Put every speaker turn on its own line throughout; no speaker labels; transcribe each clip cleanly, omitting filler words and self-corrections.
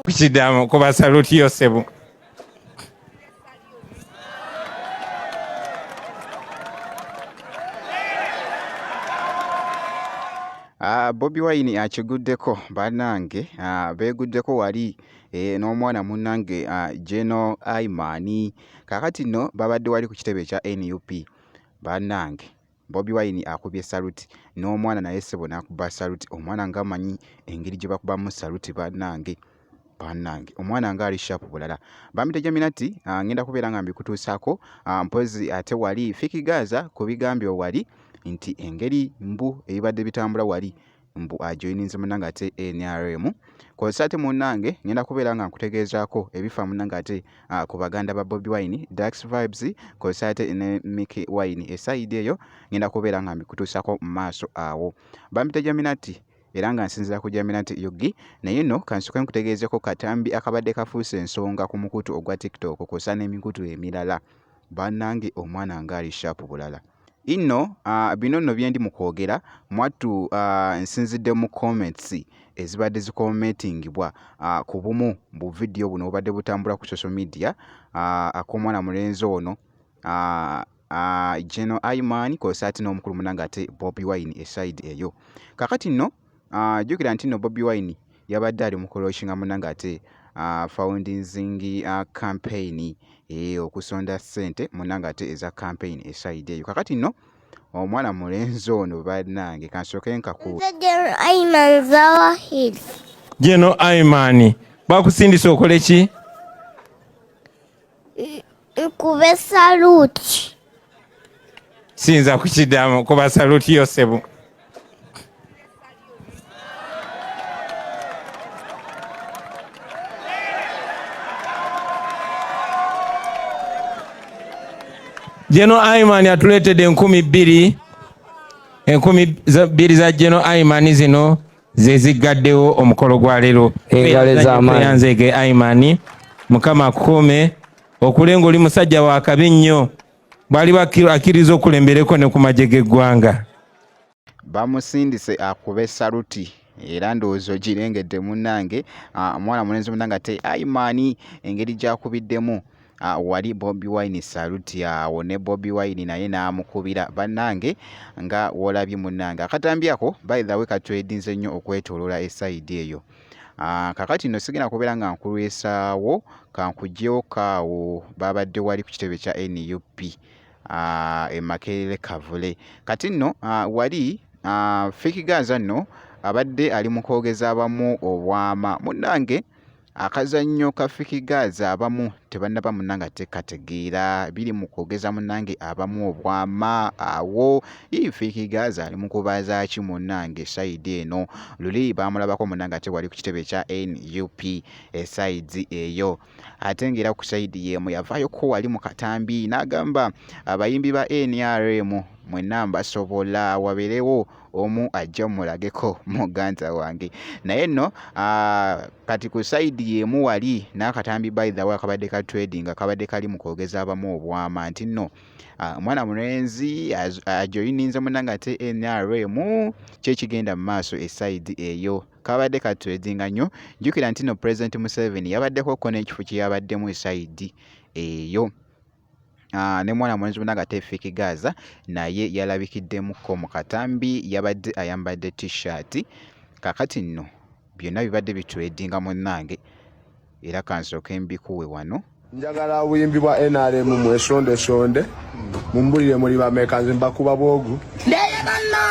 kukidamu kuba saluti yosebu.
Bobi Wine akiguddeko bannange, beeguddeko wali n'omwana munnange General Ayman. Kaakati nno babadde wali ku kitebe kya NUP bannange. Bobi Wine akubye saluti n'omwana naye ssebo n'akuba saluti. Omwana ng'amanyi engeri gye bakubamu saluti bannange. Omwana nga ali sharp bulala. Bamite Jaminati, ngenda kubeera nga mbikutuusaako mpozi ate wali Fiki Gaza ku bigambye wali nti engeri mbu ebibadde bitambula wali mbu ajoyininze munnange ate NRM. Kw'ossa ate munnange ngenda kubeera nga nkutegeezaako ebifa munnange ate ku baganda ba Bobi Wine, Dax Vibes, kw'ossa ate ne Mickey Wine esayidi eyo ngenda kubeera nga mbikutuusaako mu maaso awo. Bamite Jaminati era nga nsinzira ku Jaminati Yogi, naye nno kansooke nkutegeezeko katambi akabadde kafuuse ensonga ku mukutu ogwa TikTok kw'ossa n'emikutu emirala. Bannange omwana nga ali sharp bulala. Inno bino nno bye ndi mu kwogera mwattu nsinzidde mu comments ezibadde zikomentingibwa ku bumu bu vidiyo buno obadde butambula ku social media ak'omwana mulenzi ono General Ayman kw'ossa ate n'omukulu munnange ate Bobi Wine eside eyo. Kaakati nno jjukira nti nno Bobi Wine yabadde ali mu kuloshinga munnange ate founding campaign okusonda ssente munnange ate eza campaign eside eyo. Kakati nno omwana mulenzi ono bannange kansooke nkaku
General Ayman Zawahid.
General Ayman bakusindisa okole ki?
Nkube saluti.
Siyinza kukidamu kuba saluti yosebu. General Ayman atuleetedde 2,000. 2,000 za General Ayman zino ze ziggaddewo omukolo gwa leero. Yanzege Ayman mukama akuume okulenga oli musajja wa kabi nnyo. Bali bakkiriza okulembereko ne ku magye g'eggwanga.
bamusindise akube saluti era ndowooza ogirengedde munnange. Omwana mulenzi munnange ate Ayman engeri gy'akubiddemu wali Bobi Wine saluti awo ne Bobi Wine naye n'amukubira bannange nga w'olabye munnange. Akatambi ako by the way katwedinze nnyo okwetooloola esayidi eyo. Kakati nno sigenda kubeera nga nkulwesaawo kankugyewo kaawo babadde wali ku kitebe kya NUP e Makerere Kavule. Kati nno wali Fiki Gaza nno abadde ali mu kwogeza abamu obwama munnange. Akazannyo ka Fiki Gaza abamu tebannaba munnange ate kategeera biri mu kwogeza munnange abamu obwama awo. Fiki Gaza ali mu kubaaza ki munnange sayidi eno luli baamulabako munnange ate wali ku kitebe kya NUP esayidi eyo. Ate ng'era ku sayidi yemu yavaayoko wali mu katambi n'agamba abayimbi ba NRM mwenna mbasobola wabeerewo omu ajja mulageko muganda wange. Naye nno kati ku sayidi yemu wali n'akatambi by the way akabadde ka trading akabadde kali mu kwogeza abamu obwama nti nno omwana mulenzi ajoyininze munnange ate NRM kyekigenda mu maaso esayidi eyo kabadde ka trading nnyo. Jjukira nti nno President Museveni yabaddeko n'ekifo kye yabaddemu esayidi eyo. Ne mwana mulenzi munnange ate Fiki Gaza naye yalabikiddemuko mu katambi yabadde ayambadde t-shirt. Kakati nno byonna bibadde bitwedinga munnange era kansooke mbikuwe wano.
Njagala obuyimbi bwa NRM mwesondesonde mumbulire muli bameka nze mbakuba bwogu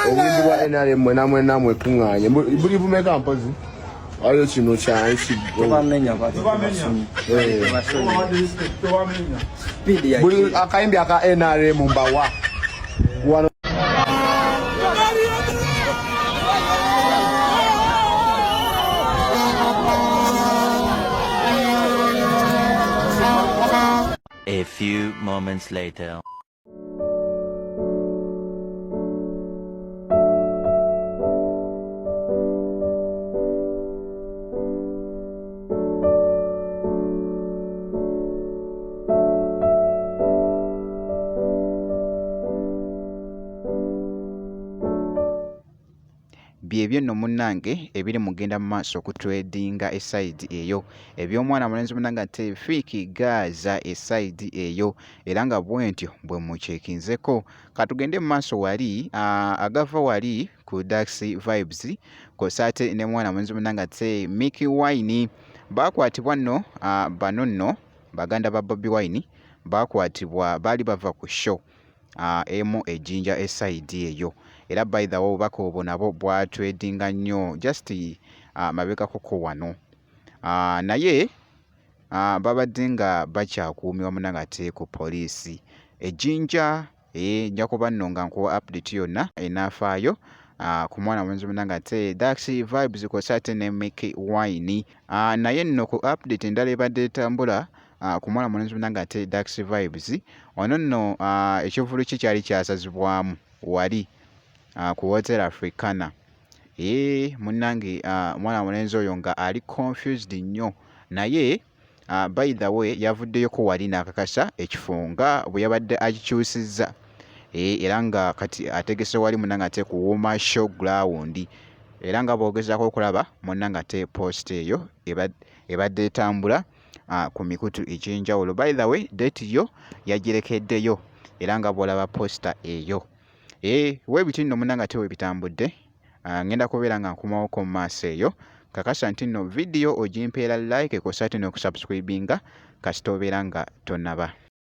obuyimbi bwa NRM mwena mwekuŋŋaanye buli bumeka mpozi ayo kino kyanyi buli akayimbi aka NRM mbawa wano.
A few moments later.
byebyo nno munnange ebiri mugenda mu maaso okutwedinga esayidi eyo eby'omwana mulenzi munnange ate Fiiki Gaza esayidi eyo era nga bwentyo bwe mucekinzeko katugende mu maaso wali agava wali ku Dax Vibes kw'ossa ate ne mwana mulenzi munnange ate Mickey Wine bakwatibwa nno bano nno baganda ba Bobi Wine bakwatibwa baali bava ku show emu ejjinja esayidi eyo era by the way obubaka obwo nabo bwatwedinga nnyo just mabegakoko wano naye babadde nga bakyakuumibwa munnange ate ku poliisi ejjinja nja kuba nno nga nkuwa update yonna enaafaayo ku mwana mulenzi munnange ate Dax Vibes kw'ossa ate ne Mickey Wine naye nno ku update endala ebadde etambula ku mwana mulenzi munnange ate Dax Vibes ono nno ekivulu kye kyali kyasazibwamu wali ku Hotel Africana munnange mwana mulenzi oyo nga ali confused nnyo naye by the way yavuddeyoko wali n'akakasa ekifo nga bwe yabadde akikyusizza era nga kati ategese wali munnange ate ku Wooma Show Ground era nga bw'ogezaako okulaba munnange ate post eyo ebadde etambula ku mikutu egy'enjawulo by the way date yo yagirekeddeyo era nga bw'olaba posta eyo weebiti nno munnange ate weebitambudde ngenda kubeera nga nkomawoko mu maaso eyo kakasa nti nno vidiyo ogimpeera like kw'ossa ate n'okusubscribinga kasita obeera nga tonnaba